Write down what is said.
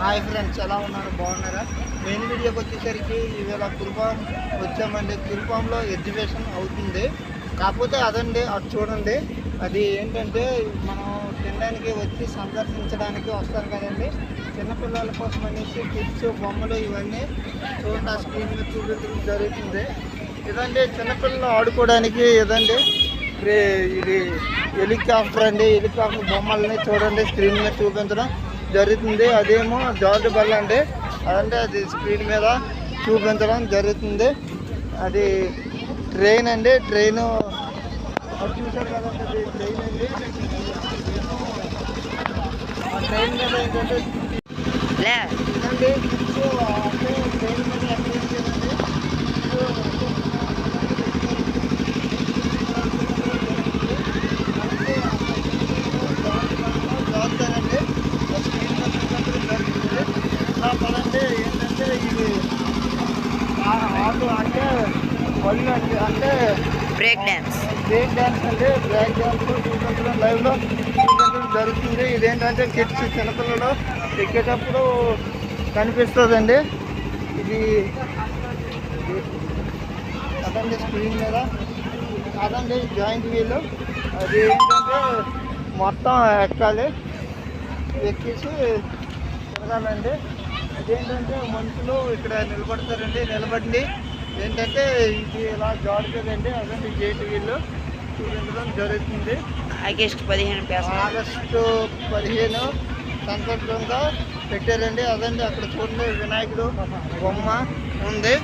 Hi friends, ఎలా ఉన్నారు? బాగున్నారా? మెయిన్ వీడియోకి వచ్చేసరికి ఈవేళ కురుపాం వచ్చామండి. కురుపాంలో ఎగ్జిబిషన్ అవుతుంది. కాకపోతే అదండి, అది చూడండి. అది ఏంటంటే మనం తినడానికి వచ్చి సందర్శించడానికి వస్తారు కదండి. చిన్నపిల్లల కోసం అనేసి కిడ్స్ బొమ్మలు ఇవన్నీ చూడండి, ఆ స్క్రీన్ మీద చూపించడం జరుగుతుంది. ఇదండి చిన్నపిల్లలు ఆడుకోవడానికి. ఇదండి ఇది హెలికాప్టర్ అండి. హెలికాప్టర్ బొమ్మల్ని చూడండి స్క్రీన్ మీద చూపించడం జరుగుతుంది. అదేమో జార్జ్ బల్ల అండి. అదంటే అది స్క్రీన్ మీద చూపించడం జరుగుతుంది. అది ట్రైన్ అండి. ట్రైను చూసారు కదండి, అది ట్రైన్ అండి. ఆ ట్రైన్ మీద ఏంటంటే ఇదండి అంటే ట్రైన్ మీద ఎక్కడ చేయాలండి. పదండి. ఏంటంటే ఇది ఆటో అంటే వన్ అంటే బ్రేక్ డ్యాన్స్ అండి. బ్రేక్ డ్యాన్స్ చూపించడం లైవ్లో చూపించడం జరుగుతుంది. ఇదేంటంటే కిడ్స్ చిన్నపిల్లలు ఎక్కేటప్పుడు కనిపిస్తుందండి. ఇది అదండి స్క్రీన్ మీద. అదండి జాయింట్ వీల్. అది ఏంటంటే మొత్తం ఎక్కాలి, ఎక్కేసి తిరగాలండి. అదేంటంటే మనుషులు ఇక్కడ నిలబడతారండి. నిలబడి ఏంటంటే ఇది ఇలా జారుతుందండి. అదండి జైంట్ వీల్ చూపించడం జరుగుతుంది. ఆగస్టు 15 సందర్భంగా పెట్టారండి. అదండి అక్కడ చూడండి, వినాయకుడు బొమ్మ ఉంది.